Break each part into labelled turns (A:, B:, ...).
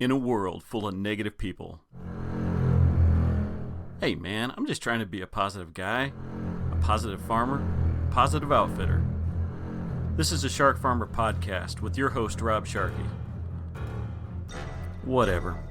A: in a world full of negative people. Hey man, I'm just trying to be a positive guy, a positive farmer, a positive outfitter. This is a Shark Farmer podcast with your host, Rob Sharkey. Whatever.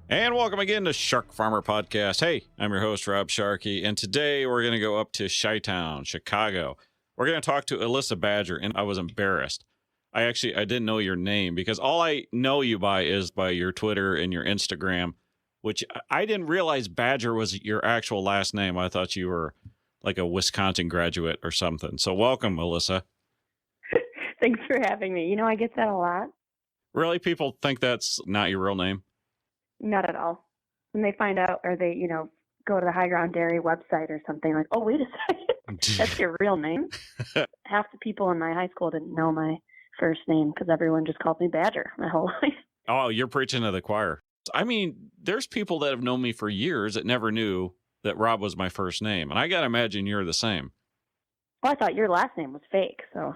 B: And welcome again to Shark Farmer Podcast. Hey, I'm your host, Rob Sharkey, and today we're going to go up to Chi-Town, Chicago. We're going to talk to Alyssa Badger, and I was embarrassed. I didn't know your name because all I know you by is by your Twitter and your Instagram, which I didn't realize Badger was your actual last name. I thought you were like a Wisconsin graduate or something. So welcome, Alyssa.
C: Thanks for having me. You know, I get that a lot.
B: Really? People think that's not your real name?
C: Not at all. When they find out or they, go to the High Ground Dairy website or something like, oh, wait a second, that's your real name? Half the people in my high school didn't know my first name because everyone just called me Badger my whole life.
B: Oh, you're preaching to the choir. I mean, there's people that have known me for years that never knew that Rob was my first name. And I got to imagine you're the same.
C: Well, I thought your last name was fake, so.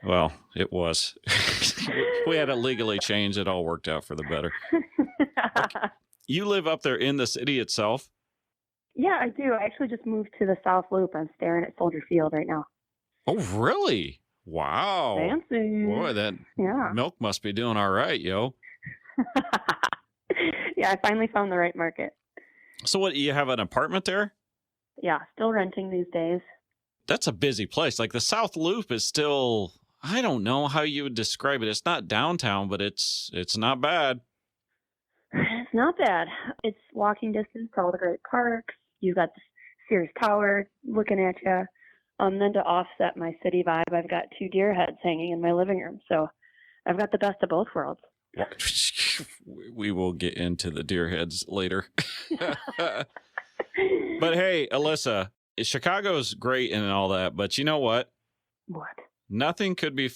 B: Well, it was. We had to legally change. It all worked out for the better. Okay. You live up there in the city itself?
C: Yeah, I do. I actually just moved to the South Loop. I'm staring at Soldier Field right now.
B: Oh, really? Wow.
C: Fancy.
B: Boy, that milk must be doing all right, yo.
C: Yeah, I finally found the right market.
B: So what, you have an apartment there?
C: Yeah, still renting these days.
B: That's a busy place. Like the South Loop is still, I don't know how you would describe it. It's not downtown, but it's not bad.
C: It's not bad. It's walking distance to all the great parks. You've got the Sears Tower looking at you. Then to offset my city vibe, I've got 2 deer heads hanging in my living room. So I've got the best of both worlds.
B: We will get into the deer heads later. But hey, Alyssa, Chicago's great and all that, but you know what?
C: What?
B: Nothing could be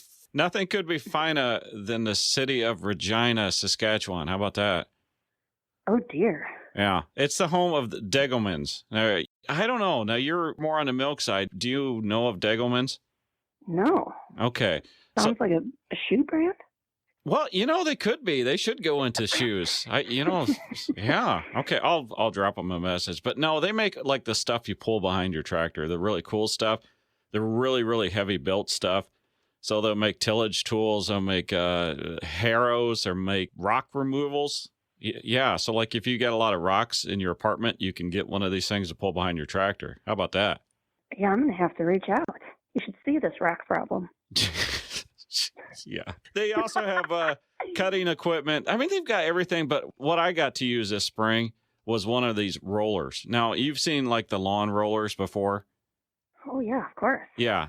B: finer than the city of Regina, Saskatchewan. How about that?
C: Oh dear.
B: Yeah, it's the home of the Degelmans. Now, I don't know. Now, you're more on the milk side. Do you know of Degelmans?
C: No.
B: Okay.
C: Sounds like a shoe brand?
B: Well, they could be. They should go into shoes. Yeah. Okay, I'll drop them a message. But no, they make like the stuff you pull behind your tractor, the really cool stuff, the really, really heavy built stuff. So they'll make tillage tools, they'll make harrows, or make rock removals. Yeah, so like if you got a lot of rocks in your apartment, you can get one of these things to pull behind your tractor. How about that?
C: Yeah, I'm going to have to reach out. You should see this rock problem.
B: Yeah. They also have cutting equipment. I mean, they've got everything, but what I got to use this spring was one of these rollers. Now, you've seen like the lawn rollers before.
C: Oh, yeah, of course.
B: Yeah.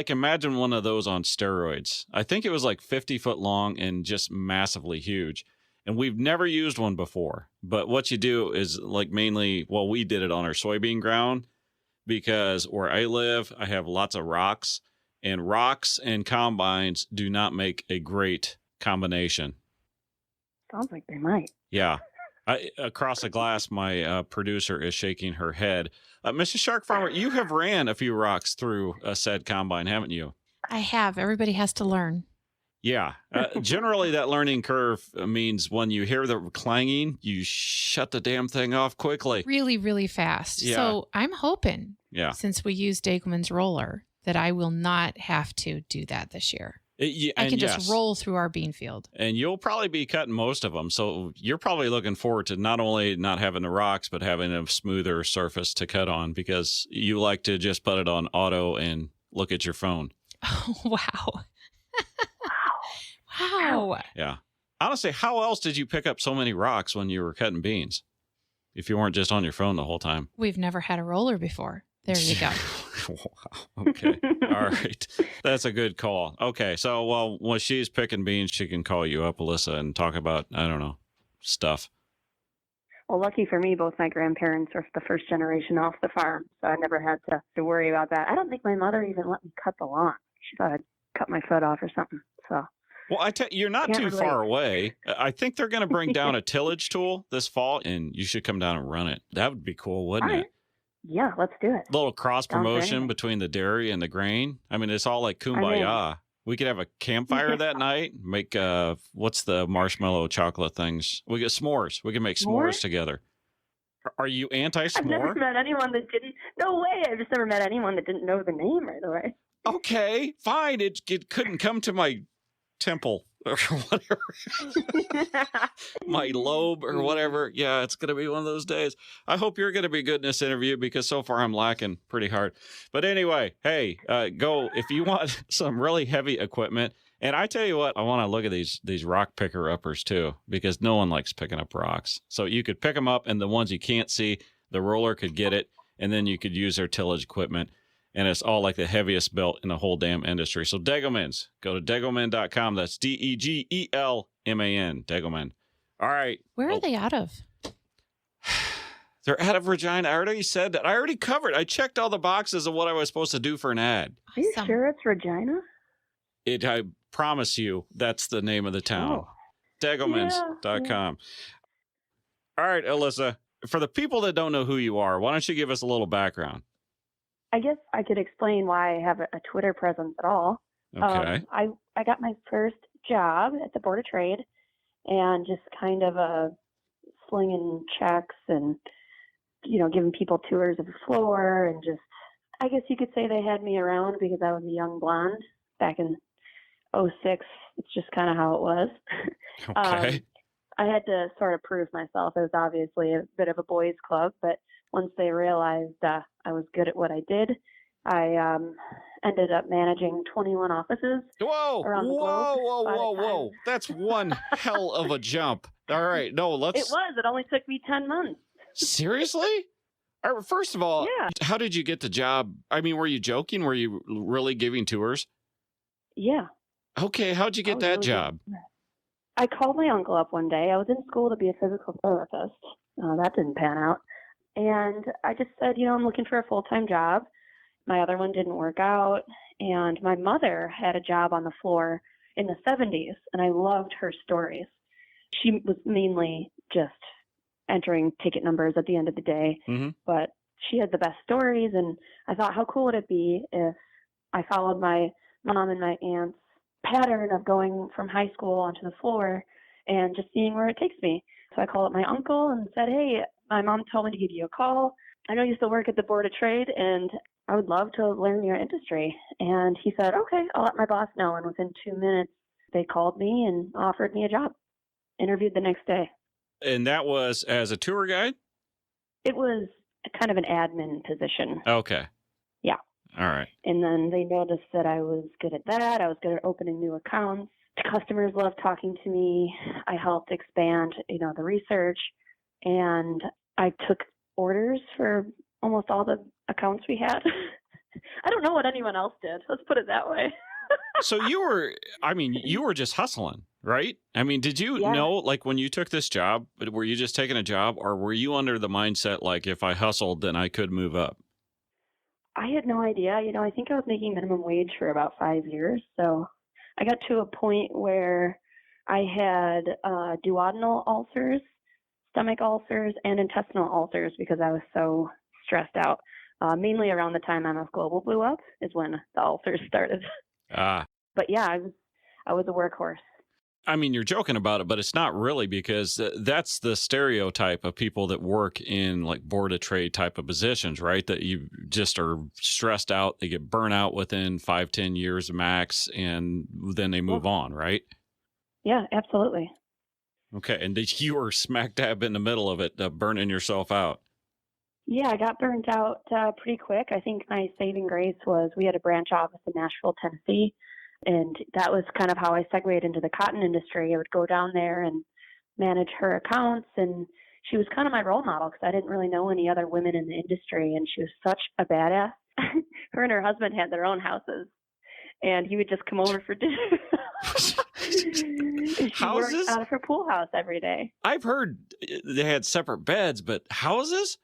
B: Imagine one of those on steroids. I think it was like 50 foot long and just massively huge. And we've never used one before. But what you do is like mainly, we did it on our soybean ground because where I live, I have lots of rocks. And rocks and combines do not make a great combination.
C: Sounds like they might.
B: Yeah. Across the glass, my producer is shaking her head. Mrs. Shark Farmer, you have ran a few rocks through a said combine, haven't you?
D: I have. Everybody has to learn.
B: Yeah. Generally, that learning curve means when you hear the clanging, you shut the damn thing off quickly.
D: Really, really fast.
B: Yeah.
D: So I'm hoping, since we use Degelman's roller, that I will not have to do that this year. I can just roll through our bean field.
B: And you'll probably be cutting most of them. So you're probably looking forward to not only not having the rocks, but having a smoother surface to cut on because you like to just put it on auto and look at your phone.
D: Oh, wow. Wow.
B: Yeah. Honestly, how else did you pick up so many rocks when you were cutting beans? If you weren't just on your phone the whole time.
D: We've never had a roller before. There you go.
B: Wow. Okay. All right. That's a good call. Okay. So, when she's picking beans, she can call you up, Alyssa, and talk about, I don't know, stuff.
C: Well, lucky for me, both my grandparents are the first generation off the farm, so I never had to worry about that. I don't think my mother even let me cut the lawn. She thought I'd cut my foot off or something. So.
B: Well, you're not too far away. I think they're going to bring down a tillage tool this fall, and you should come down and run it. That would be cool, wouldn't it?
C: Yeah, let's do it.
B: Little cross promotion between the dairy and the grain. I mean, it's all like kumbaya. We could have a campfire that night. Make what's the marshmallow chocolate things? We get s'mores. We can make s'mores together. Are you anti-s'more?
C: I've never met anyone that didn't. No way. I've just never met anyone that didn't know the name right away.
B: Okay, fine. It couldn't come to my temple or whatever. My lobe or whatever. Yeah, it's going to be one of those days. I hope you're going to be good in this interview because so far I'm lacking pretty hard. But anyway, hey, go if you want some really heavy equipment. And I tell you what, I want to look at these rock picker-uppers too, because no one likes picking up rocks. So you could pick them up, and the ones you can't see, the roller could get it, and then you could use their tillage equipment. And it's all like the heaviest belt in the whole damn industry. So Degelmans, go to degelman.com. That's DEGELMAN, Degelman. All right.
D: Where are they out of?
B: They're out of Regina. I already said that. I already covered. I checked all the boxes of what I was supposed to do for an ad.
C: Are you sure it's Regina?
B: I promise you, that's the name of the town. Degelmans.com. All right, Alyssa, for the people that don't know who you are, why don't you give us a little background?
C: I guess I could explain why I have a Twitter presence at all.
B: Okay.
C: I got my first job at the Board of Trade and just kind of slinging checks and, giving people tours of the floor and just, I guess you could say they had me around because I was a young blonde back in 2006. It's just kind of how it was.
B: Okay.
C: I had to sort of prove myself. It was obviously a bit of a boys' club, but once they realized I was good at what I did, I ended up managing 21 offices around the globe.
B: Whoa. That's one hell of a jump. All right. No, let's...
C: It was. It only took me 10 months.
B: Seriously? All right, first of all,
C: yeah.
B: How did you get the job? I mean, were you joking? Were you really giving tours?
C: Yeah.
B: Okay. How'd you get that job?
C: I called my uncle up one day. I was in school to be a physical therapist. That didn't pan out. And I just said, I'm looking for a full-time job. My other one didn't work out. And my mother had a job on the floor in the 70s, and I loved her stories. She was mainly just entering ticket numbers at the end of the day, but she had the best stories, and I thought, how cool would it be if I followed my mom and my aunt's pattern of going from high school onto the floor and just seeing where it takes me. So I called up my uncle and said, hey, my mom told me to give you a call. I know you still work at the Board of Trade, and I would love to learn your industry. And he said, okay, I'll let my boss know. And within 2 minutes, they called me and offered me a job. Interviewed the next day.
B: And that was as a tour guide?
C: It was kind of an admin position.
B: Okay.
C: Yeah.
B: All right.
C: And then they noticed that I was good at that. I was good at opening new accounts. The customers loved talking to me. I helped expand, the research. And I took orders for almost all the accounts we had. I don't know what anyone else did. Let's put it that way.
B: So you were just hustling, right? I mean, did you know, like when you took this job, were you just taking a job, or were you under the mindset, like if I hustled, then I could move up?
C: I had no idea. I think I was making minimum wage for about 5 years. So I got to a point where I had duodenal ulcers, stomach ulcers, and intestinal ulcers because I was so stressed out. Mainly around the time MF Global blew up is when the ulcers started. But yeah, I was a workhorse.
B: I mean, you're joking about it, but it's not really, because that's the stereotype of people that work in like Board of Trade type of positions, right? That you just are stressed out. They get burnt out within 5-10 years max, and then they move on, right?
C: Yeah, absolutely.
B: Okay. And you were smack dab in the middle of it, burning yourself out.
C: Yeah, I got burnt out pretty quick. I think my saving grace was we had a branch office in Nashville, Tennessee, and that was kind of how I segued into the cotton industry. I would go down there and manage her accounts, and she was kind of my role model because I didn't really know any other women in the industry, and she was such a badass. Her and her husband had their own houses, and he would just come over for dinner. She
B: houses?
C: worked out of her pool house every day.
B: I've heard they had separate beds, but houses?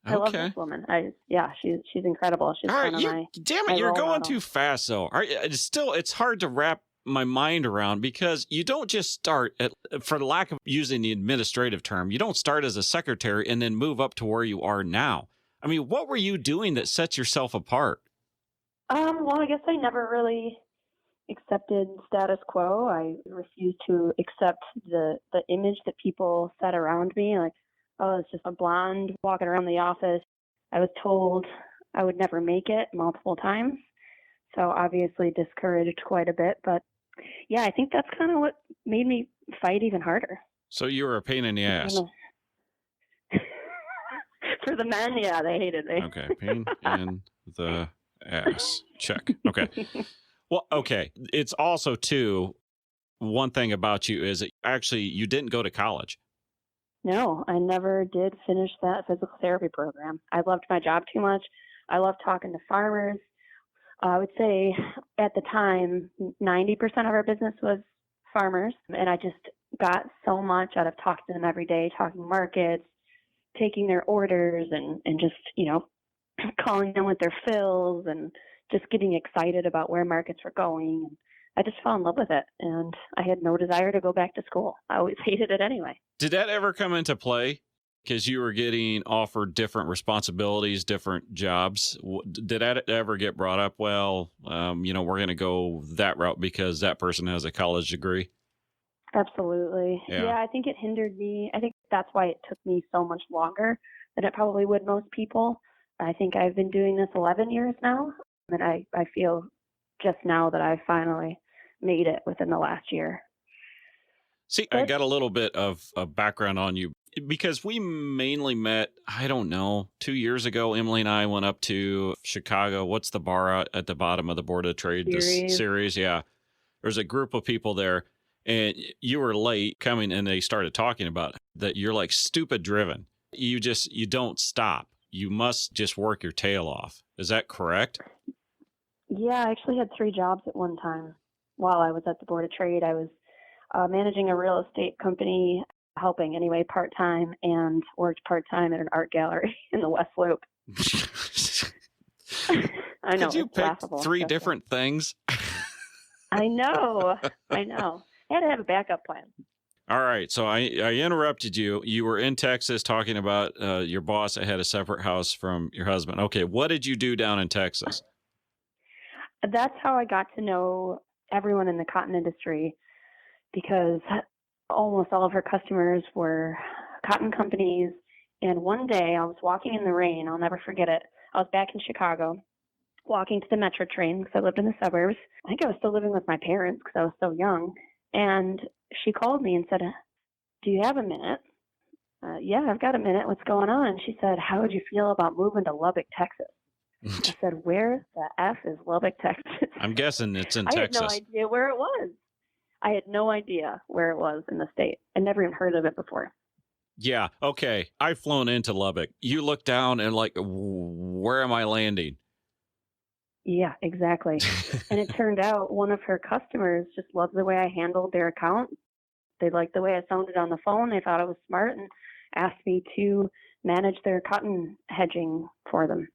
C: I love this woman. She's incredible. She's kind of my.
B: Damn it, you're going too fast though. It's hard to wrap my mind around, because you don't just start at, for lack of using the administrative term, you don't start as a secretary and then move up to where you are now. I mean, what were you doing that sets yourself apart?
C: Well, I guess I never really accepted status quo. I refused to accept the image that people set around me, like, oh, it's just a blonde walking around the office. I was told I would never make it multiple times, so obviously discouraged quite a bit. But yeah, I think that's kind of what made me fight even harder.
B: So you were a pain in the ass.
C: For the men, yeah, they hated me.
B: Okay, pain in the ass. Check. Okay. Well, okay. It's also, too, one thing about you is that actually you didn't go to college.
C: No, I never did finish that physical therapy program. I loved my job too much. I loved talking to farmers. I would say at the time, 90% of our business was farmers. And I just got so much out of talking to them every day, talking markets, taking their orders, and just, calling them with their fills and just getting excited about where markets were going. And I just fell in love with it, and I had no desire to go back to school. I always hated it anyway.
B: Did that ever come into play? Because you were getting offered different responsibilities, different jobs. Did that ever get brought up? Well, we're going to go that route because that person has a college degree.
C: Absolutely. Yeah, I think it hindered me. I think that's why it took me so much longer than it probably would most people. I think I've been doing this 11 years now, and I feel just now that I finally made it within the last year.
B: See, I got a little bit of a background on you because we mainly met, I don't know, 2 years ago. Emily and I went up to Chicago. What's the bar out at the bottom of the Board of Trade? Series, yeah. There's a group of people there, and you were late coming, and they started talking about that you're like stupid driven. You don't stop. You must just work your tail off. Is that correct?
C: Yeah, I actually had 3 jobs at one time. While I was at the Board of Trade, I was managing a real estate company, helping anyway part-time, and worked part-time at an art gallery in the West Loop. I know.
B: Could you pick 3 different things?
C: I know. I had to have a backup plan.
B: All right. So I interrupted you. You were in Texas talking about your boss that had a separate house from your husband. Okay. What did you do down in Texas?
C: That's how I got to know everyone in the cotton industry, because almost all of her customers were cotton companies. And one day I was walking in the rain. I'll never forget it. I was back in Chicago, walking to the Metro train because I lived in the suburbs. I think I was still living with my parents because I was so young. And she called me and said, "Do you have a minute?" Yeah, I've got a minute. What's going on? She said, "How would you feel about moving to Lubbock, Texas?" I said, "Where the F is Lubbock, Texas?"
B: I'm guessing it's in Texas.
C: I had no idea where it was. I had no idea where it was in the state. I never even heard of it before.
B: Yeah. Okay. I've flown into Lubbock. You look down and like, where am I landing?
C: Yeah, exactly. And it turned out one of her customers just loved the way I handled their account. They liked the way I sounded on the phone. They thought I was smart and asked me to manage their cotton hedging for them.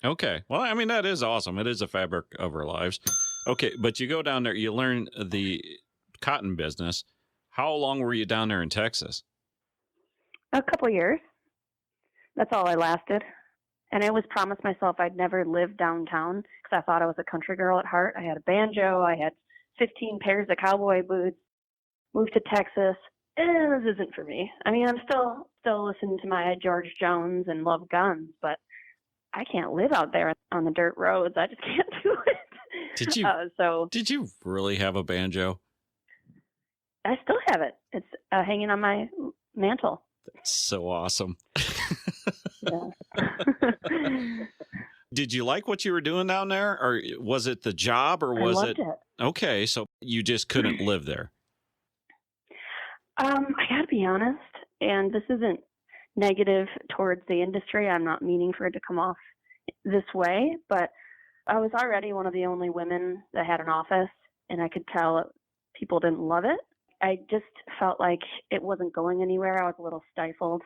B: Okay. Well, I mean, that is awesome. It is a fabric of our lives. Okay. But you go down there, you learn the cotton business. How long were you down there in Texas?
C: A couple years. That's all I lasted. And I always promised myself I'd never live downtown because I thought I was a country girl at heart. I had a banjo. I had 15 pairs of cowboy boots. Moved to Texas. This isn't for me. I mean, I'm still listening to my George Jones and love guns, but I can't live out there on the dirt roads. I just can't do it.
B: Did you really have a banjo?
C: I still have it. It's hanging on my mantle.
B: That's so awesome.
C: Yeah.
B: Did you like what you were doing down there, or was it the job, or was
C: I loved it?
B: Okay, so you just couldn't live there?
C: I got to be honest, and this isn't negative towards the industry. I'm not meaning for it to come off this way, but I was already one of the only women that had an office, and I could tell people didn't love it. I just felt like it wasn't going anywhere. I was a little stifled.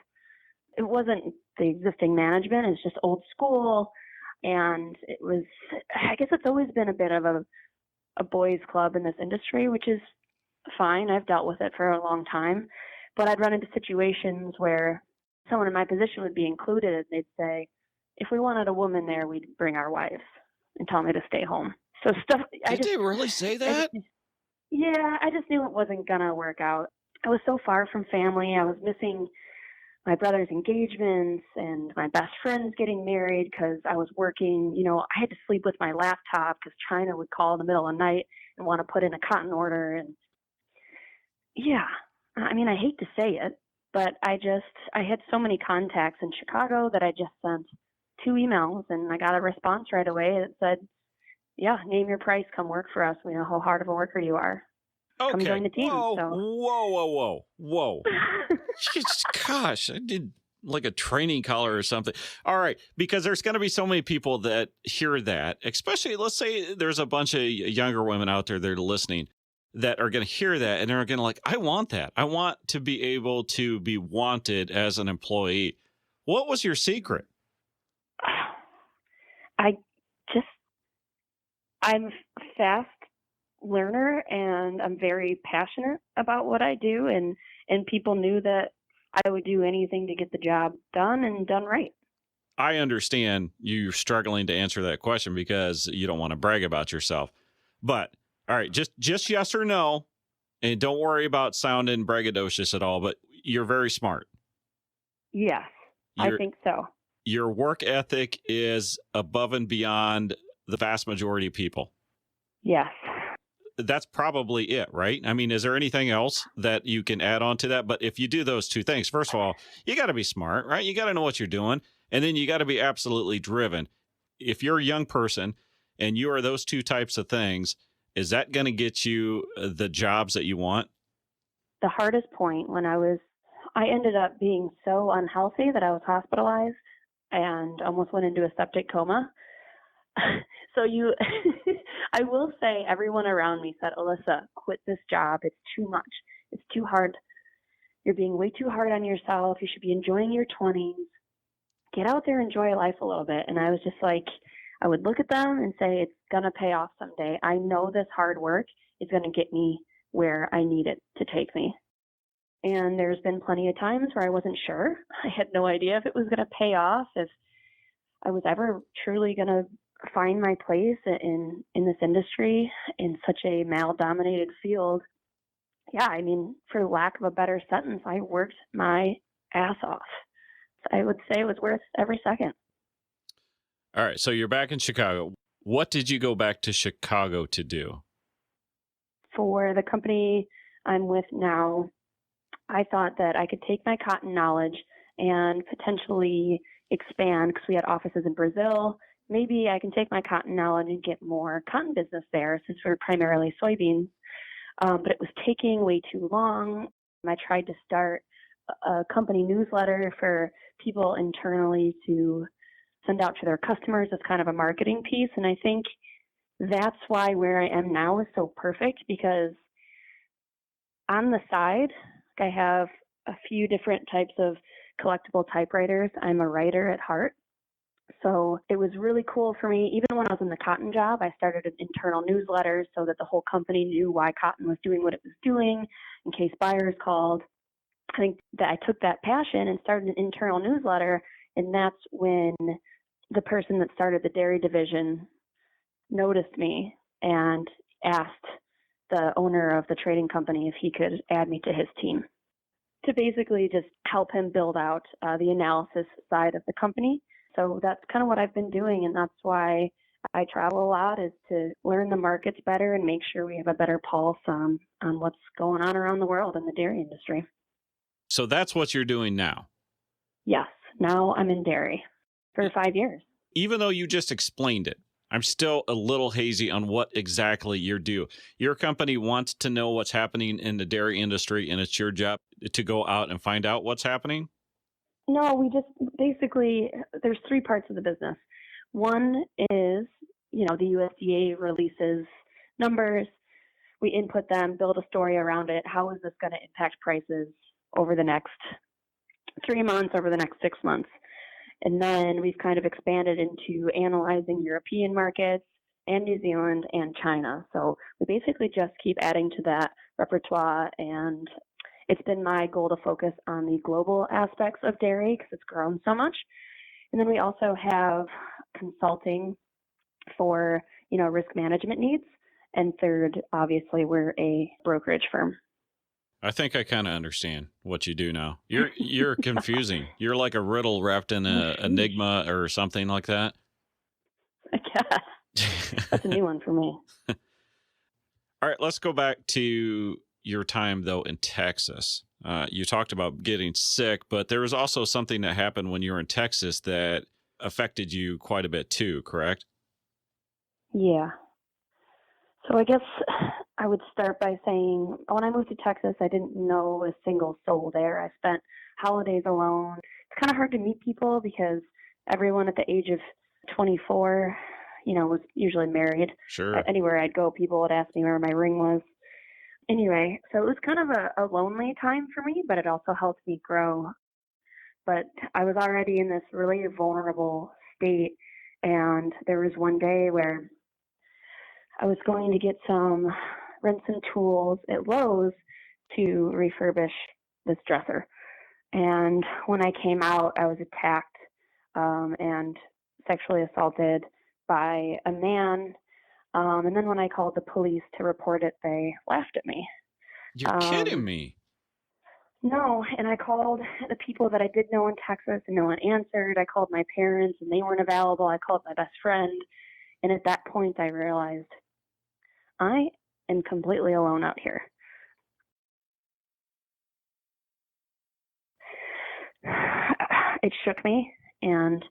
C: It wasn't the existing management. It's just old school. And it was, I guess it's always been a bit of a boys' club in this industry, which is fine. I've dealt with it for a long time. But I'd run into situations where someone in my position would be included. And they'd say, if we wanted a woman there, we'd bring our wives and tell me to stay home. So stuff.
B: Did they really say that?
C: I just knew it wasn't gonna work out. I was so far from family. I was missing my brother's engagements and my best friend's getting married because I was working. I had to sleep with my laptop because China would call in the middle of the night and want to put in a cotton order. And yeah, I mean, I hate to say it, but I had so many contacts in Chicago that I just sent 2 emails and I got a response right away that said, yeah, name your price, come work for us. We know how hard of a worker you are.
B: Okay.
C: Come join the team.
B: Whoa. Gosh, I did like a training collar or something. All right, because there's going to be so many people that hear that, especially, let's say there's a bunch of younger women out there that are listening that are going to hear that and they're going to I want that. I want to be able to be wanted as an employee. What was your secret?
C: I'm a fast learner and I'm very passionate about what I do, and people knew that I would do anything to get the job done and done right.
B: I understand you struggling to answer that question because you don't want to brag about yourself. But all right, just yes or no, and don't worry about sounding braggadocious at all, but you're very smart.
C: Yes, I think so.
B: Your work ethic is above and beyond the vast majority of people.
C: Yes.
B: That's probably it, right? I mean, is there anything else that you can add on to that? But if you do those 2 things, first of all, you got to be smart, right? You got to know what you're doing. And then you got to be absolutely driven. If you're a young person and you are those 2 types of things, is that going to get you the jobs that you want?
C: The hardest point when I ended up being so unhealthy that I was hospitalized and almost went into a septic coma. So I will say everyone around me said, Alyssa, quit this job. It's too much. It's too hard. You're being way too hard on yourself. You should be enjoying your 20s. Get out there, enjoy life a little bit. And I was just I would look at them and say, it's going to pay off someday. I know this hard work is going to get me where I need it to take me. And there's been plenty of times where I wasn't sure. I had no idea if it was going to pay off, if I was ever truly going to find my place in this industry in such a male-dominated field. Yeah, I mean, for lack of a better sentence, I worked my ass off. I would say it was worth every second.
B: All right, so you're back in Chicago. What did you go back to Chicago to do?
C: For the company I'm with now, I thought that I could take my cotton knowledge and potentially expand because we had offices in Brazil. Maybe I can take my cotton knowledge and get more cotton business there since we're primarily soybeans. But it was taking way too long. I tried to start a company newsletter for people internally to send out to their customers as kind of a marketing piece. And I think that's why where I am now is so perfect, because on the side, I have a few different types of collectible typewriters. I'm a writer at heart. So it was really cool for me. Even when I was in the cotton job, I started an internal newsletter so that the whole company knew why cotton was doing what it was doing in case buyers called. I think that I took that passion and started an internal newsletter, and that's when the person that started the dairy division noticed me and asked the owner of the trading company if he could add me to his team to basically just help him build out the analysis side of the company. So that's kind of what I've been doing, and that's why I travel a lot, is to learn the markets better and make sure we have a better pulse on what's going on around the world in the dairy industry.
B: So that's what you're doing now?
C: Yes. Now I'm in dairy for 5 years.
B: Even though you just explained it, I'm still a little hazy on what exactly you do. Your company wants to know what's happening in the dairy industry, and it's your job to go out and find out what's happening?
C: No, we just basically, there's 3 parts of the business. One is, the USDA releases numbers. We input them, build a story around it. How is this going to impact prices over the next 3 months, over the next 6 months? And then we've kind of expanded into analyzing European markets and New Zealand and China. So we basically just keep adding to that repertoire, and it's been my goal to focus on the global aspects of dairy because it's grown so much. And then we also have consulting for, risk management needs. And third, obviously, we're a brokerage firm.
B: I think I kind of understand what you do now. You're confusing. You're like a riddle wrapped in an enigma or something like that.
C: I guess. That's a new one for me.
B: All right, let's go back to your time, though, in Texas. You talked about getting sick, but there was also something that happened when you were in Texas that affected you quite a bit too, correct?
C: Yeah. So I guess I would start by saying when I moved to Texas, I didn't know a single soul there. I spent holidays alone. It's kind of hard to meet people because everyone at the age of 24, was usually married.
B: Sure.
C: Anywhere I'd go, people would ask me where my ring was. Anyway, so it was kind of a lonely time for me, but it also helped me grow. But I was already in this really vulnerable state, and there was one day where I was going to get rent some tools at Lowe's to refurbish this dresser. And when I came out, I was attacked and sexually assaulted by a man. And then when I called the police to report it, they laughed at me.
B: You're kidding me.
C: No, and I called the people that I did know in Texas, and no one answered. I called my parents, and they weren't available. I called my best friend. And at that point, I realized I am completely alone out here. It shook me, and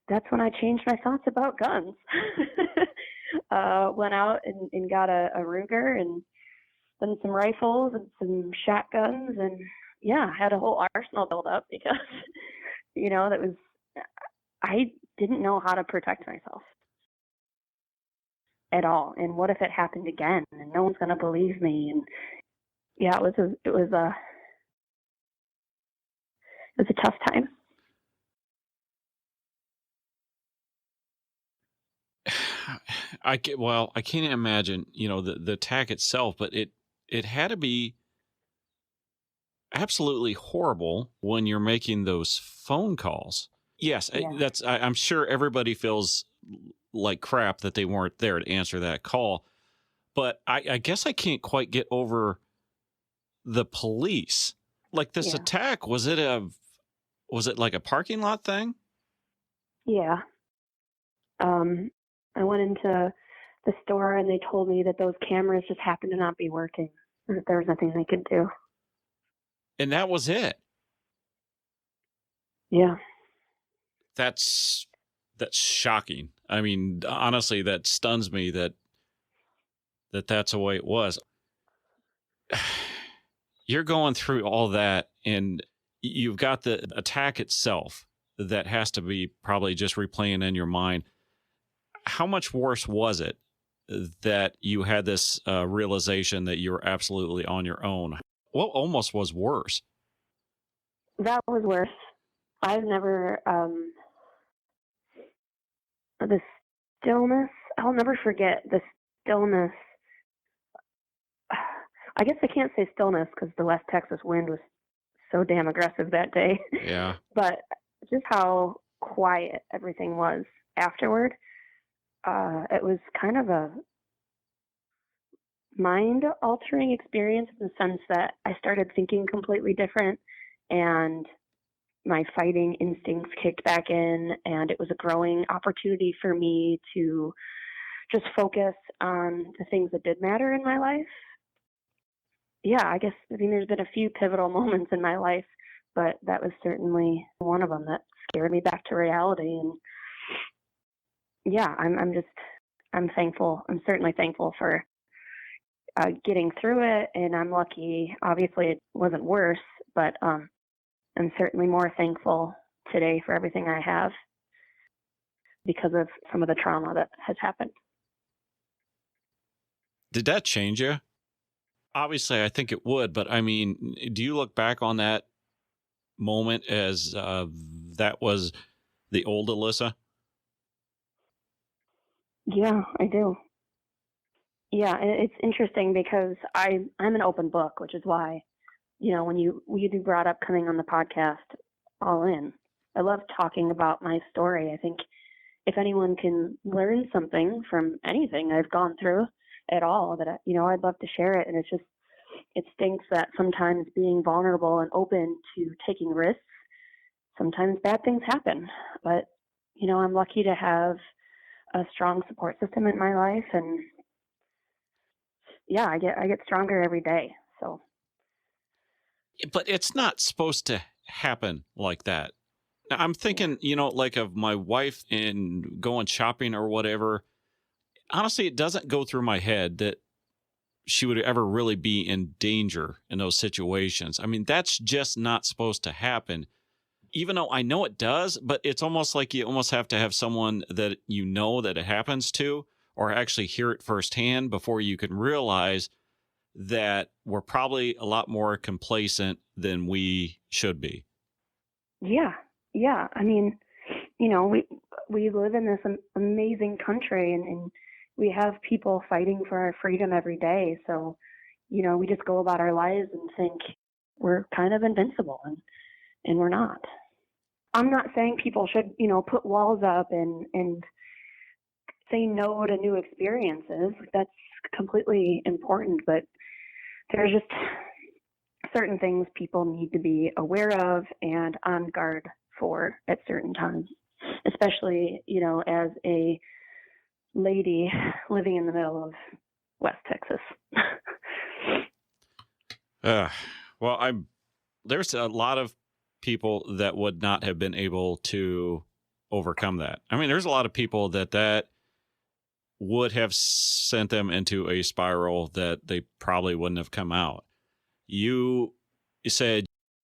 C: that's when I changed my thoughts about guns. Went out and got a Ruger and then some rifles and some shotguns, and had a whole arsenal built up because, I didn't know how to protect myself at all. And what if it happened again and no one's going to believe me? And it was a tough time.
B: I can't imagine, the attack itself, but it had to be absolutely horrible when you're making those phone calls. Yes, yeah. I'm sure everybody feels like crap that they weren't there to answer that call, but I guess I can't quite get over the police. Like this attack, was it like a parking lot thing?
C: Yeah. I went into the store and they told me that those cameras just happened to not be working. There was nothing they could do.
B: And that was it.
C: Yeah.
B: That's shocking. I mean, honestly, that stuns me that's the way it was. You're going through all that and you've got the attack itself that has to be probably just replaying in your mind. How much worse was it that you had this realization that you were absolutely on your own? What almost was worse?
C: That was worse. I've never, the stillness, I'll never forget the stillness. I guess I can't say stillness because the West Texas wind was so damn aggressive that day.
B: Yeah.
C: But just how quiet everything was afterward. It was kind of a mind-altering experience in the sense that I started thinking completely different, and my fighting instincts kicked back in, and it was a growing opportunity for me to just focus on the things that did matter in my life. Yeah, I mean, there's been a few pivotal moments in my life, but that was certainly one of them that scared me back to reality. And yeah, I'm thankful. I'm certainly thankful for getting through it, and I'm lucky. Obviously, it wasn't worse, but I'm certainly more thankful today for everything I have because of some of the trauma that has happened.
B: Did that change you? Obviously, I think it would, but I mean, do you look back on that moment as that was the old Alyssa?
C: Yeah, I do. Yeah, it's interesting because I'm an open book, which is why, when you brought up coming on the podcast, all in. I love talking about my story. I think if anyone can learn something from anything I've gone through at all, that I'd love to share it. And it stinks that sometimes being vulnerable and open to taking risks, sometimes bad things happen. But I'm lucky to have a strong support system in my life, and I get stronger every day. So,
B: but it's not supposed to happen like that. I'm thinking, like of my wife and going shopping or whatever. Honestly, it doesn't go through my head that she would ever really be in danger in those situations. I mean, that's just not supposed to happen. Even though I know it does, but it's almost like you almost have to have someone that that it happens to, or actually hear it firsthand before you can realize that we're probably a lot more complacent than we should be.
C: Yeah. I mean, we live in this amazing country, and we have people fighting for our freedom every day. So, we just go about our lives and think we're kind of invincible, and we're not. I'm not saying people should, put walls up and say no to new experiences. That's completely important, but there's just certain things people need to be aware of and on guard for at certain times, especially, as a lady living in the middle of West Texas.
B: Well, there's a lot of people that would not have been able to overcome that. I mean, there's a lot of people that would have sent them into a spiral that they probably wouldn't have come out. You said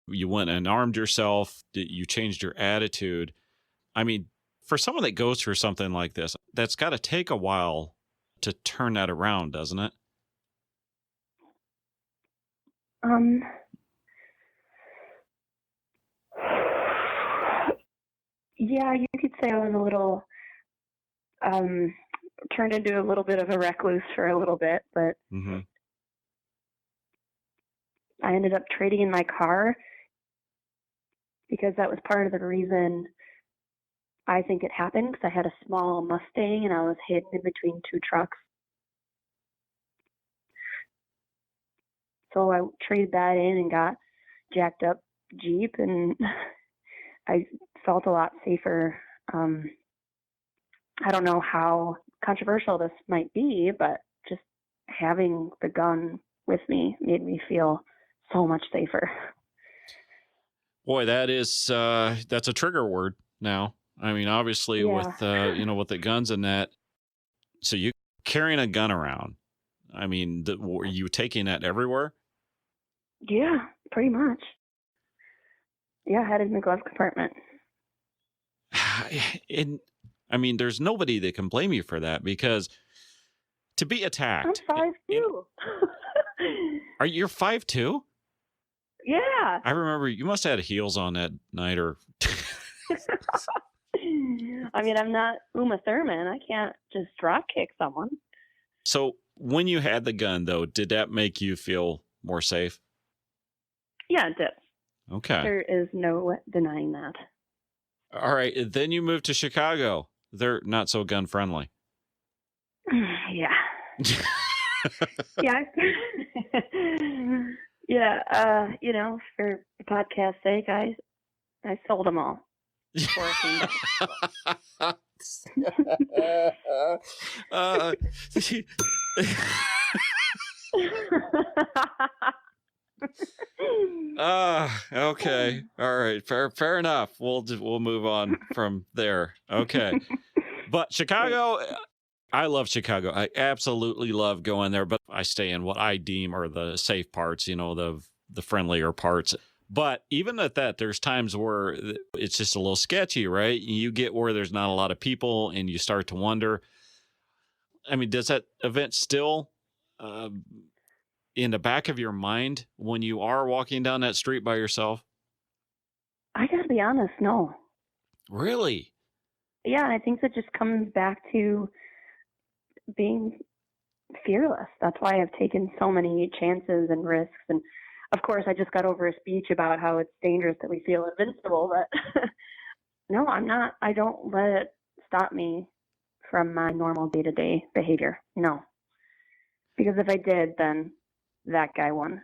B: you went and armed yourself, you changed your attitude. I mean, for someone that goes through something like this, that's got to take a while to turn that around, doesn't it?
C: Yeah, you could say I was a little turned into a little bit of a recluse for a little bit, but I ended up trading in my car because that was part of the reason I think it happened, because I had a small Mustang and I was hidden in between two trucks. So I traded that in and got jacked up Jeep, and I felt a lot safer. I don't know how controversial this might be, but just having the gun with me made me feel so much safer.
B: Boy, that's a trigger word now. I mean, obviously with with the guns and that. So you carrying a gun around. I mean, were you taking that everywhere?
C: Yeah, pretty much. Yeah, I had it in the glove compartment.
B: I mean, there's nobody that can blame you for that, because to be attacked.
C: I'm 5'2".
B: You're 5'2"?
C: Yeah.
B: I remember you must have had heels on that night, or.
C: I mean, I'm not Uma Thurman. I can't just drop kick someone.
B: So when you had the gun, though, did that make you feel more safe?
C: Yeah, it did.
B: Okay.
C: There is no denying that.
B: All right. Then you moved to Chicago. They're not so gun friendly.
C: Yeah. Yeah. Yeah. For the podcast's sake, I sold them all.
B: Okay. All right. Fair enough. We'll move on from there. Okay. But Chicago, I love Chicago. I absolutely love going there, but I stay in what I deem are the safe parts, the friendlier parts. But even at that, there's times where it's just a little sketchy, right? You get where there's not a lot of people and you start to wonder. I mean, does that event still in the back of your mind when you are walking down that street by yourself?
C: I gotta be honest, no.
B: Really?
C: Yeah, I think that just comes back to being fearless. That's why I've taken so many chances and risks. And of course, I just got over a speech about how it's dangerous that we feel invincible. But no, I'm not. I don't let it stop me from my normal day-to-day behavior. No. Because if I did, then that guy won.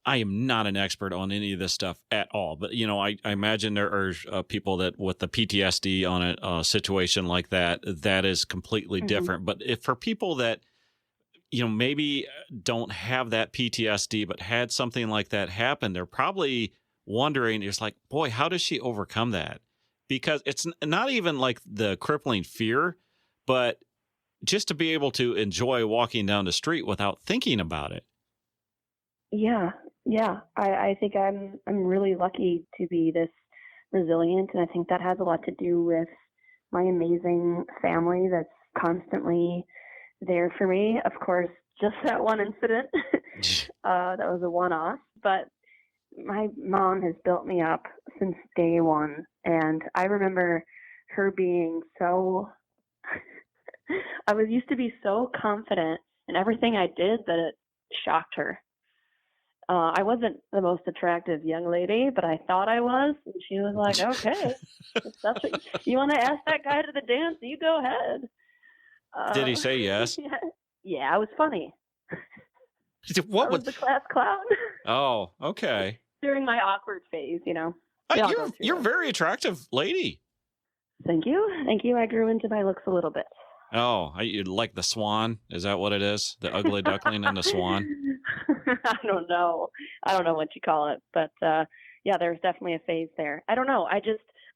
B: I am not an expert on any of this stuff at all, but I imagine there are people that with the PTSD on a situation like that is completely different. But if for people that maybe don't have that PTSD but had something like that happen, they're probably wondering, it's like, boy, how does she overcome that? Because it's not even like the crippling fear, but just to be able to enjoy walking down the street without thinking about it.
C: Yeah. I think I'm really lucky to be this resilient, and I think that has a lot to do with my amazing family that's constantly there for me. Of course, just that one incident, that was a one-off, but my mom has built me up since day one, and I remember her being so I was used to be so confident in everything I did that it shocked her. I wasn't the most attractive young lady, but I thought I was. And she was like, okay, if that's what you want to ask that guy to the dance, you go ahead.
B: Did he say yes?
C: Yeah, I was funny.
B: What
C: I was the class clown.
B: Oh, okay.
C: During my awkward phase,
B: You're a very attractive lady.
C: Thank you. I grew into my looks a little bit.
B: Oh, you like the swan? Is that what it is? The ugly duckling and the swan?
C: I don't know what you call it, but yeah, there's definitely a phase there. I don't know.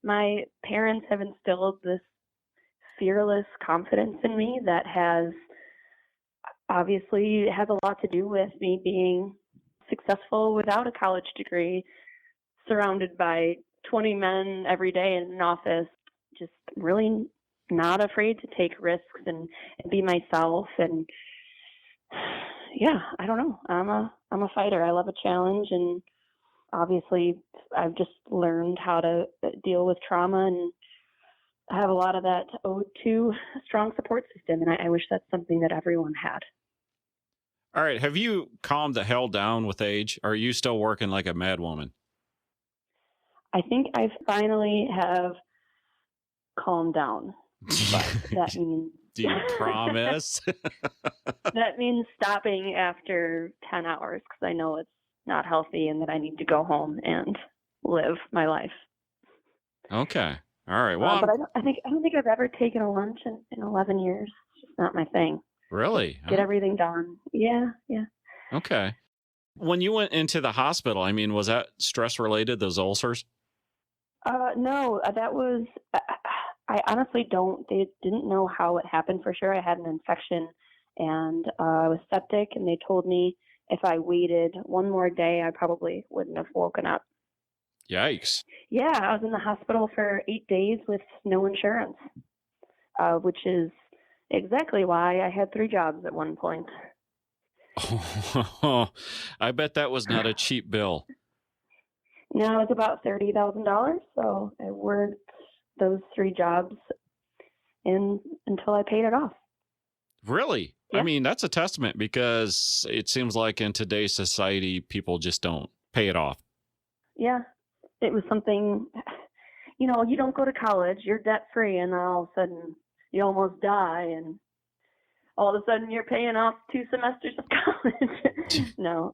C: My parents have instilled this fearless confidence in me that has obviously has a lot to do with me being successful without a college degree, surrounded by 20 men every day in an office, just really not afraid to take risks and be myself. And yeah, I don't know. I'm a fighter. I love a challenge, and obviously I've just learned how to deal with trauma, and I have a lot of that owed to a strong support system, and I wish that's something that everyone had.
B: All right. Have you calmed the hell down with age? Or are you still working like a mad woman?
C: I think I finally have calmed down. But that means...
B: Do you promise?
C: That means stopping after 10 hours because I know it's not healthy and that I need to go home and live my life.
B: Okay. All right. Well,
C: but I don't think I've ever taken a lunch in 11 years. It's just not my thing.
B: Really?
C: Get everything done. Yeah.
B: Okay. When you went into the hospital, was that stress related, those ulcers?
C: No, that was... I honestly don't. They didn't know how it happened for sure. I had an infection and I was septic, and they told me if I waited one more day, I probably wouldn't have woken up.
B: Yikes.
C: Yeah, I was in the hospital for 8 days with no insurance, which is exactly why I had 3 jobs at one point.
B: Oh, I bet that was not a cheap bill.
C: No, it's about $30,000. So I worked those 3 jobs until I paid it off.
B: Really? Yeah. That's a testament, because it seems like in today's society, people just don't pay it off.
C: Yeah. It was something, you don't go to college, you're debt free, and all of a sudden you almost die, and all of a sudden you're paying off 2 semesters of college. No.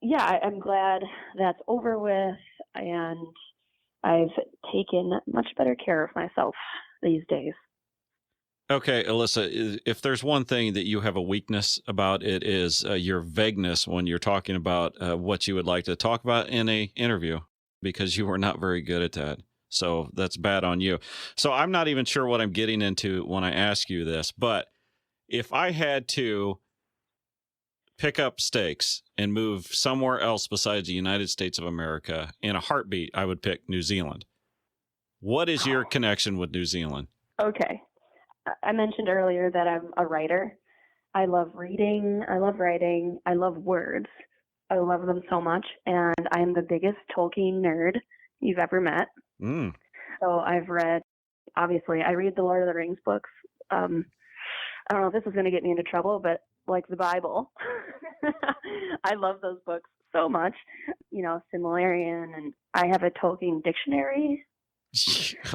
C: Yeah, I'm glad that's over with, and I've taken much better care of myself these days.
B: Okay, Alyssa, if there's one thing that you have a weakness about, it is your vagueness when you're talking about what you would like to talk about in an interview, because you are not very good at that. So that's bad on you. So I'm not even sure what I'm getting into when I ask you this, but if I had to pick up stakes and move somewhere else besides the United States of America, in a heartbeat, I would pick New Zealand. What is your connection with New Zealand?
C: Okay. I mentioned earlier that I'm a writer. I love reading. I love writing. I love words. I love them so much. And I'm the biggest Tolkien nerd you've ever met.
B: Mm.
C: So I've read, obviously, I read the Lord of the Rings books. I don't know if this is going to get me into trouble, but like the Bible. I love those books so much. Silmarillion, and I have a Tolkien dictionary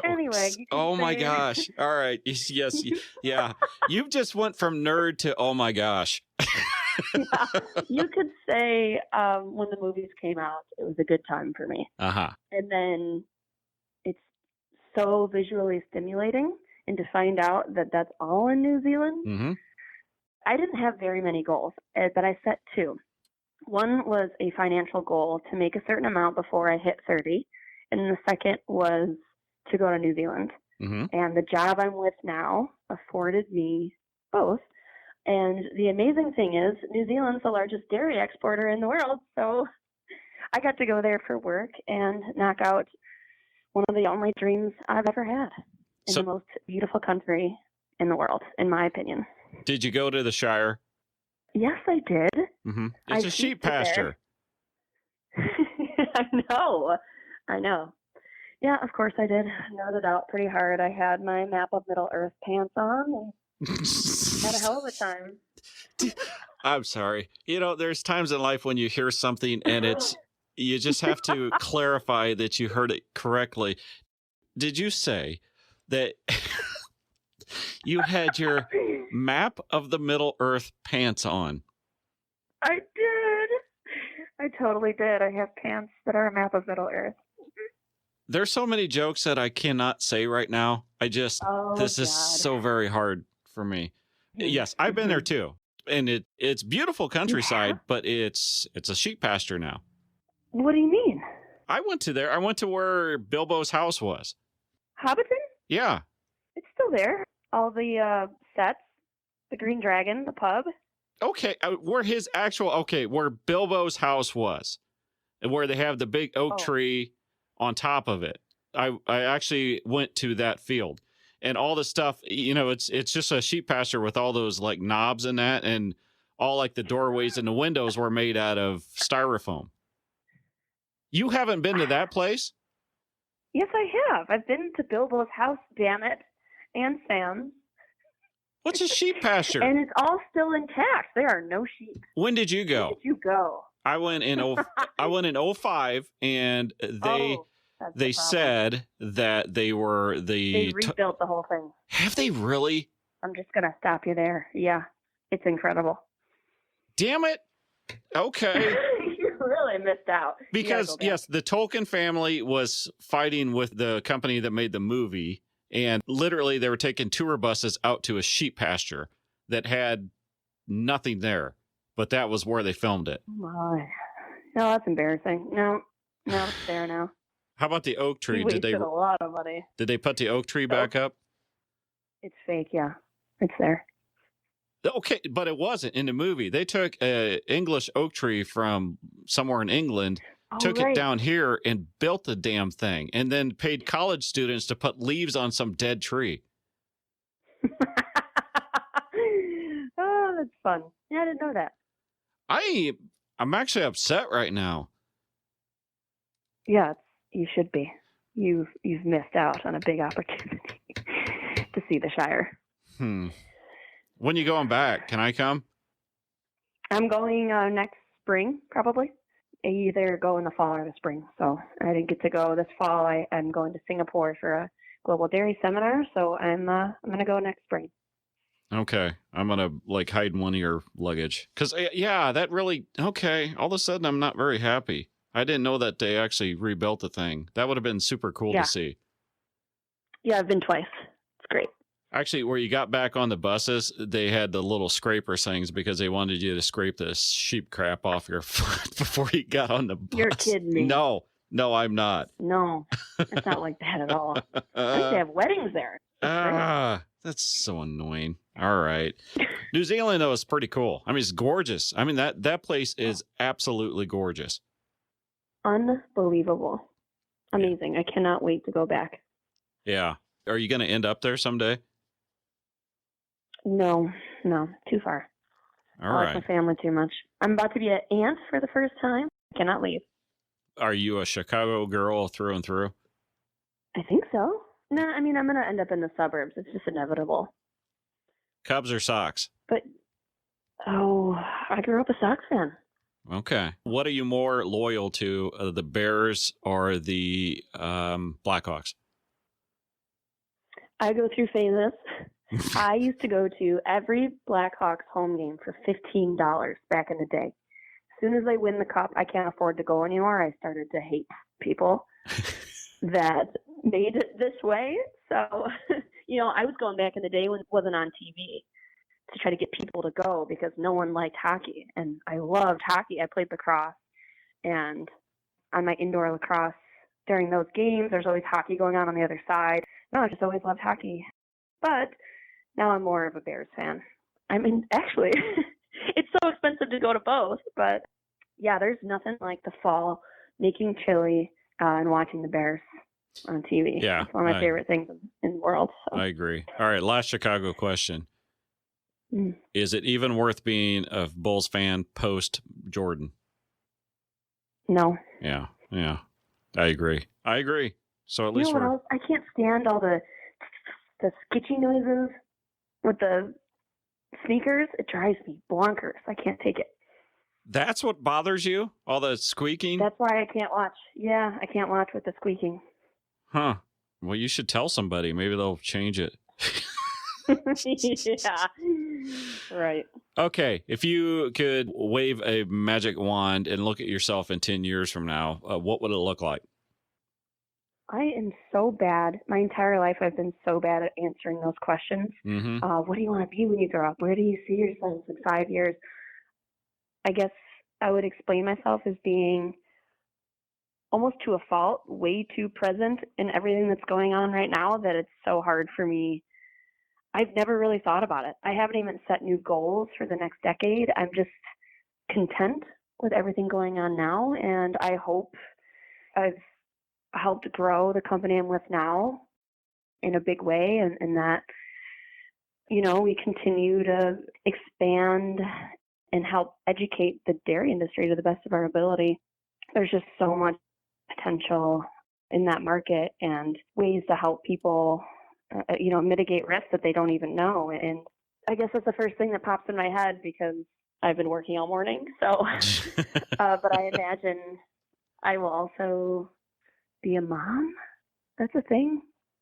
C: Anyway.
B: Oh my gosh. All right. Yes. Yeah. You just went from nerd to oh my gosh.
C: Yeah. You could say when the movies came out, it was a good time for me.
B: Uh-huh.
C: And then it's so visually stimulating. And to find out that that's all in New Zealand,
B: mm-hmm.
C: I didn't have very many goals, but I set two. One was a financial goal to make a certain amount before I hit 30. And the second was to go to New Zealand.
B: Mm-hmm.
C: And the job I'm with now afforded me both. And the amazing thing is, New Zealand's the largest dairy exporter in the world. So I got to go there for work and knock out one of the only dreams I've ever had in the most beautiful country in the world, in my opinion.
B: Did you go to the Shire?
C: Yes, I did.
B: Mm-hmm. It's a sheep pasture.
C: I know. Yeah, of course I did. Nerded out pretty hard. I had my Map of Middle Earth pants on and had a hell of a time.
B: I'm sorry. There's times in life when you hear something and you just have to clarify that you heard it correctly. Did you say that you had your Map of the Middle Earth pants on?
C: I did. I totally did. I have pants that are a map of Middle Earth.
B: There's so many jokes that I cannot say right now. This is so very hard for me. Yes, I've been there too. And it's beautiful countryside, but it's a sheep pasture now.
C: What do you mean?
B: I went to there. I went to where Bilbo's house was.
C: Hobbiton?
B: Yeah.
C: It's still there. All the sets, the Green Dragon, the pub.
B: Okay, where Bilbo's house was, and where they have the big oak tree on top of it. I actually went to that field, and all the stuff. It's just a sheep pasture with all those like knobs and that, and all like the doorways and the windows were made out of styrofoam. You haven't been to that place?
C: Yes, I have. I've been to Bilbo's house, damn it, and Sam's.
B: What's a sheep pasture?
C: And it's all still intact. There are no sheep.
B: When did you go?
C: When did you go?
B: I went in 05, and they said that they
C: rebuilt the whole thing.
B: Have they really?
C: I'm just gonna stop you there. Yeah, it's incredible.
B: Damn it. Okay.
C: You really missed out.
B: Because yes, the Tolkien family was fighting with the company that made the movie. And literally, they were taking tour buses out to a sheep pasture that had nothing there. But that was where they filmed it.
C: Oh, my. No, that's embarrassing. No, it's there now.
B: How about the oak tree?
C: We wasted a lot of money.
B: Did they put the oak tree back up?
C: It's fake, yeah. It's there.
B: Okay, but it wasn't in the movie. They took an English oak tree from somewhere in England, took it down here and built the damn thing, and then paid college students to put leaves on some dead tree.
C: Oh, that's fun. Yeah, I didn't know that.
B: I'm actually upset right now.
C: Yeah, you should be. You've missed out on a big opportunity to see the Shire.
B: When you going back? Can I come?
C: I'm going next spring, probably. I either go in the fall or the spring. So I didn't get to go this fall. I'm going to Singapore for a global dairy seminar. So I'm going to go next spring.
B: Okay. I'm going to hide one of your luggage. Because, that really, okay. All of a sudden, I'm not very happy. I didn't know that they actually rebuilt the thing. That would have been super cool to see. Yeah,
C: I've been twice. It's great.
B: Actually, where you got back on the buses, they had the little scraper things because they wanted you to scrape the sheep crap off your foot before you got on the bus.
C: You're kidding me.
B: No, I'm not.
C: No, it's not like that at all. They have weddings there.
B: That's so annoying. All right. New Zealand, though, is pretty cool. I mean, it's gorgeous. I mean, that place is absolutely gorgeous.
C: Unbelievable. Amazing. I cannot wait to go back.
B: Yeah. Are you going to end up there someday?
C: No, too far.
B: All right.
C: I like my family too much. I'm about to be an aunt for the first time. I cannot leave.
B: Are you a Chicago girl through and through?
C: I think so. No, I mean, I'm going to end up in the suburbs. It's just inevitable.
B: Cubs or Sox?
C: But, I grew up a Sox fan.
B: Okay. What are you more loyal to, the Bears or the Blackhawks?
C: I go through phases. I used to go to every Blackhawks home game for $15 back in the day. As soon as they win the cup, I can't afford to go anymore. I started to hate people that made it this way. So, I was going back in the day when it wasn't on TV to try to get people to go because no one liked hockey. And I loved hockey. I played lacrosse. And on my indoor lacrosse, during those games, there's always hockey going on the other side. No, I just always loved hockey. But now I'm more of a Bears fan. I mean, actually, it's so expensive to go to both. But, yeah, there's nothing like the fall, making chili and watching the Bears on TV.
B: Yeah.
C: It's one of my favorite things in the world. So.
B: I agree. All right, last Chicago question. Is it even worth being a Bulls fan post-Jordan?
C: No.
B: Yeah. I agree. So at least
C: what else? I can't stand all the skitchy noises with the sneakers. It drives me bonkers. I can't take it.
B: That's what bothers you? All the squeaking?
C: That's why I can't watch. Yeah, I can't watch with the squeaking.
B: Huh. Well, you should tell somebody. Maybe they'll change it.
C: Yeah. Right.
B: Okay. If you could wave a magic wand and look at yourself in 10 years from now, what would it look like?
C: I am so bad. My entire life, I've been so bad at answering those questions.
B: Mm-hmm.
C: What do you want to be when you grow up? Where do you see yourself in 5 years? I guess I would explain myself as being almost to a fault, way too present in everything that's going on right now that it's so hard for me. I've never really thought about it. I haven't even set new goals for the next decade. I'm just content with everything going on now, and I hope I've helped grow the company I'm with now in a big way, and that, we continue to expand and help educate the dairy industry to the best of our ability. There's just so much potential in that market and ways to help people mitigate risks that they don't even know. And I guess that's the first thing that pops in my head because I've been working all morning. So, but I imagine I will also be a mom. That's a thing.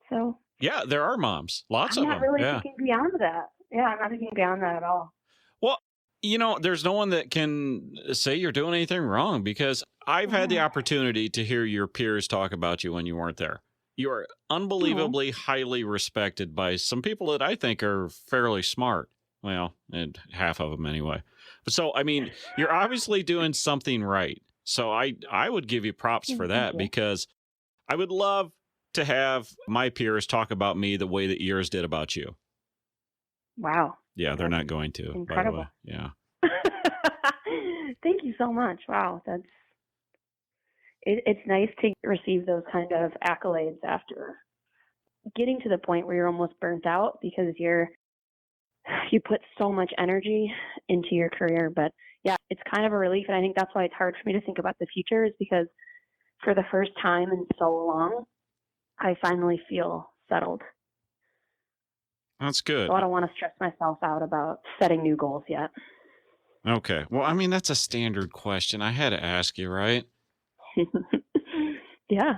C: So
B: yeah, there are moms, lots of them.
C: I'm not really thinking beyond that. Yeah, I'm not thinking beyond that at all.
B: Well, there's no one that can say you're doing anything wrong because I've had the opportunity to hear your peers talk about you when you weren't there. You are unbelievably highly respected by some people that I think are fairly smart. Well, and half of them anyway. So, I mean, you're obviously doing something right. So I would give you props for that because I would love to have my peers talk about me the way that yours did about you.
C: Wow.
B: Yeah, they're not going to.
C: Incredible.
B: By the way. Yeah.
C: Thank you so much. Wow. It's nice to receive those kind of accolades after getting to the point where you're almost burnt out because you put so much energy into your career. But yeah, it's kind of a relief. And I think that's why it's hard for me to think about the future is because for the first time in so long, I finally feel settled.
B: That's good.
C: So I don't want to stress myself out about setting new goals yet.
B: Okay. Well, I mean, that's a standard question. I had to ask you, right?
C: Yeah.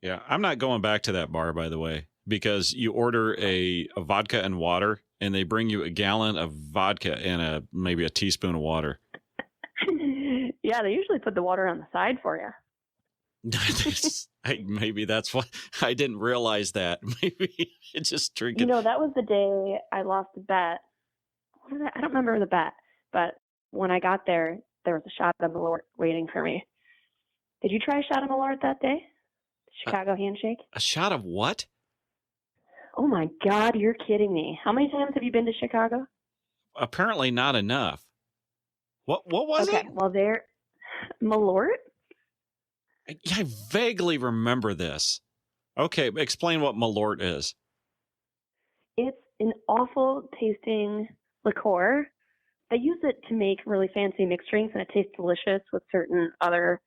B: Yeah. I'm not going back to that bar, by the way, because you order a vodka and water and they bring you a gallon of vodka and maybe a teaspoon of water.
C: Yeah. They usually put the water on the side for you.
B: Maybe that's why I didn't realize that. Maybe just drinking.
C: That was the day I lost the bet. I don't remember the bet, but when I got there was a shot of Malort waiting for me. Did you try a shot of Malort that day? Chicago handshake?
B: A shot of what?
C: Oh my God, you're kidding me. How many times have you been to Chicago?
B: Apparently not enough. What was it?
C: Okay, well Malort?
B: I vaguely remember this. Okay, explain what Malort is.
C: It's an awful tasting liqueur. They use it to make really fancy mixed drinks, and it tastes delicious with certain other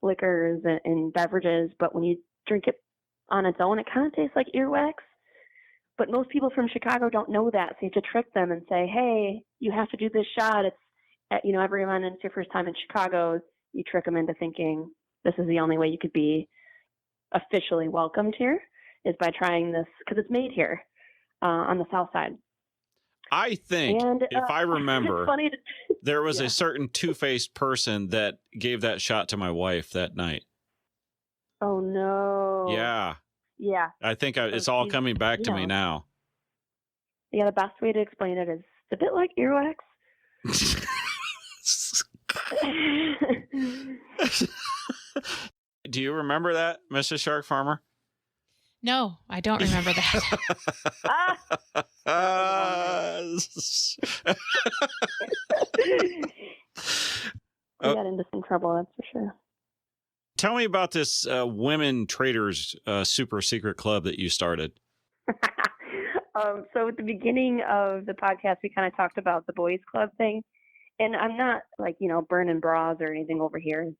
C: liquors and beverages. But when you drink it on its own, it kind of tastes like earwax. But most people from Chicago don't know that, so you have to trick them and say, hey, you have to do this shot. It's, everyone, and it's your first time in Chicago. You trick them into thinking this is the only way you could be officially welcomed here is by trying this because it's made here. on the south side.
B: I think, if I remember, there was a certain two-faced person that gave that shot to my wife that night.
C: Oh, no.
B: Yeah.
C: Yeah.
B: I think it's all coming back to me now.
C: Yeah, the best way to explain it is it's a bit like earwax.
B: Do you remember that, Mrs. Shark Farmer?
D: No, I don't remember that.
C: We got into some trouble, that's for sure.
B: Tell me about this women traders super secret club that you started.
C: So at the beginning of the podcast, we kind of talked about the boys club thing. And I'm not burning bras or anything over here,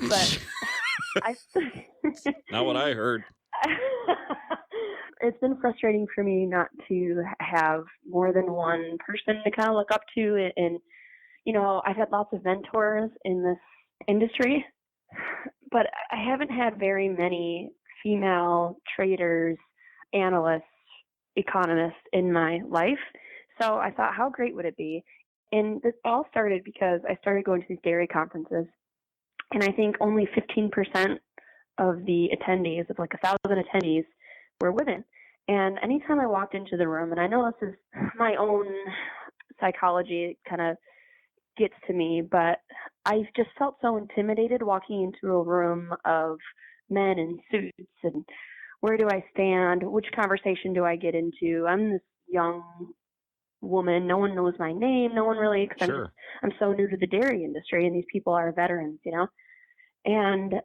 C: but
B: not what I heard.
C: It's been frustrating for me not to have more than one person to kind of look up to. And, I've had lots of mentors in this industry, but I haven't had very many female traders, analysts, economists in my life. So I thought, how great would it be? And this all started because I started going to these dairy conferences, and I think only 15% of the attendees, of like 1,000 attendees, were women. And anytime I walked into the room, and I know this is my own psychology, kind of gets to me, but I just felt so intimidated walking into a room of men in suits, and where do I stand? Which conversation do I get into? I'm this young woman. No one knows my name. No one really, because
B: sure.
C: I'm so new to the dairy industry, and these people are veterans, And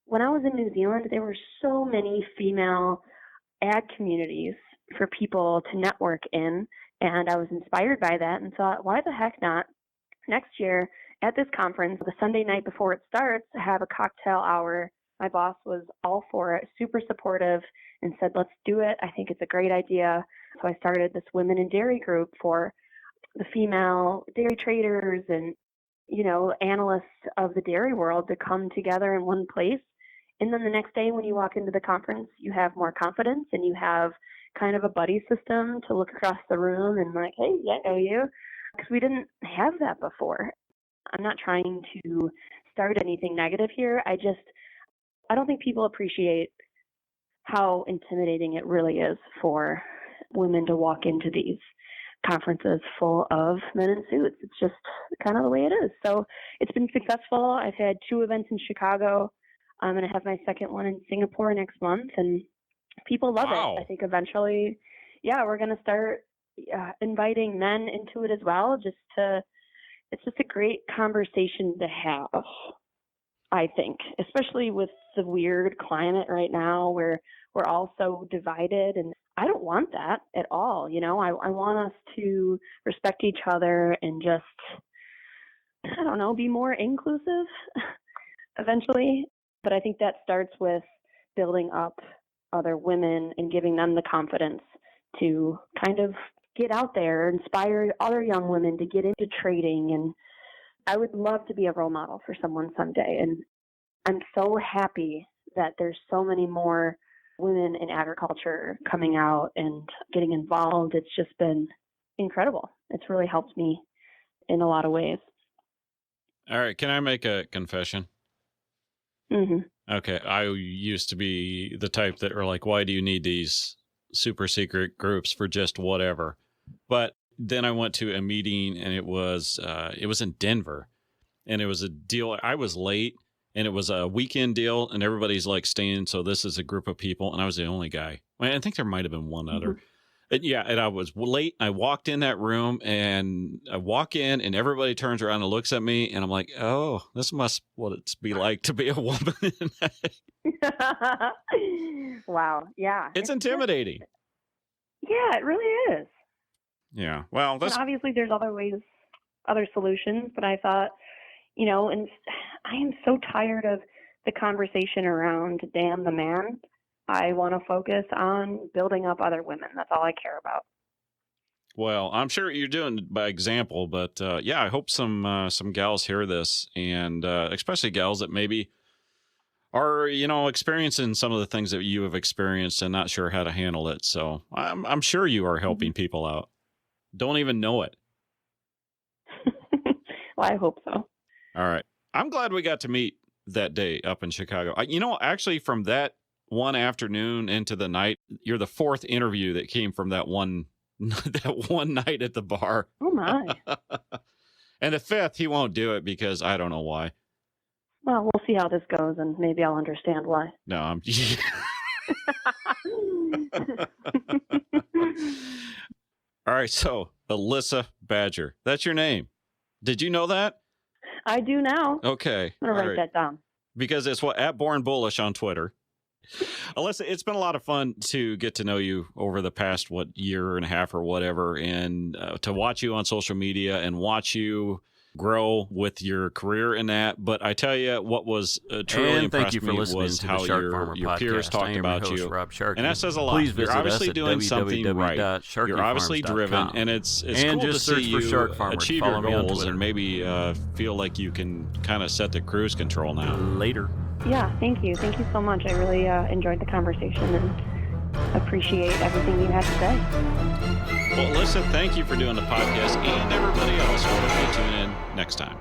C: when I was in New Zealand, there were so many female ag communities for people to network in, and I was inspired by that and thought, why the heck not next year at this conference, the Sunday night before it starts, have a cocktail hour. My boss was all for it, super supportive, and said, let's do it. I think it's a great idea. So I started this women in dairy group for the female dairy traders and, analysts of the dairy world to come together in one place. And then the next day when you walk into the conference, you have more confidence and you have kind of a buddy system to look across the room and like, hey, yeah, I know you. Because we didn't have that before. I'm not trying to start anything negative here. I don't think people appreciate how intimidating it really is for women to walk into these conferences full of men in suits. It's just kind of the way it is. So it's been successful. I've had 2 events in Chicago. I'm going to have my second one in Singapore next month, and people love it. I think eventually, we're going to start inviting men into it as well. It's just a great conversation to have, I think, especially with the weird climate right now where we're all so divided, and I don't want that at all. I want us to respect each other and just, be more inclusive eventually. But I think that starts with building up other women and giving them the confidence to kind of get out there, inspire other young women to get into trading. And I would love to be a role model for someone someday. And I'm so happy that there's so many more women in agriculture coming out and getting involved. It's just been incredible. It's really helped me in a lot of ways.
B: All right. Can I make a confession?
C: Mm-hmm.
B: Okay. I used to be the type that were like, why do you need these super secret groups for just whatever? But then I went to a meeting, and it was in Denver, and it was a deal. I was late, and it was a weekend deal, and everybody's like staying. So this is a group of people, and I was the only guy. I think there might've been one other. And I was late. I walked in that room, and I walk in, and everybody turns around and looks at me, and I'm like, oh, this must what it's be like to be a woman.
C: Wow. Yeah.
B: It's intimidating.
C: Yeah, it really is.
B: Yeah. Well,
C: and obviously there's other solutions, but I thought, and I am so tired of the conversation around damn the man. I want to focus on building up other women. That's all I care about.
B: Well, I'm sure you're doing it by example, but I hope some gals hear this, and especially gals that maybe are, experiencing some of the things that you have experienced and not sure how to handle it. So I'm sure you are helping people out. Don't even know it.
C: Well, I hope so.
B: All right. I'm glad we got to meet that day up in Chicago. Actually, from that one afternoon into the night, you're the fourth interview that came from that one night at the bar.
C: Oh, my.
B: And the fifth, he won't do it because I don't know why.
C: Well, we'll see how this goes, and maybe I'll understand why.
B: No, I'm... All right, so Alyssa Badger. That's your name. Did you know that?
C: I do now.
B: Okay.
C: I'm going to write that down.
B: Because it's at Born Bullish on Twitter. Alyssa, it's been a lot of fun to get to know you over the past, year and a half or whatever, and to watch you on social media and watch you grow with your career in that. But I tell you, what was truly impressed me was how your peers talked about you.
A: Rob Sharkey.
B: And that says a lot.
A: Please
B: You're obviously doing something right. You're obviously driven, and it's cool to see you achieve your goals and maybe feel like you can kind of set the cruise control now.
A: Later.
C: Yeah, thank you. Thank you so much. I really enjoyed the conversation and appreciate everything you had to say.
B: Well, Alyssa, thank you for doing the podcast, and everybody else will tune in next time.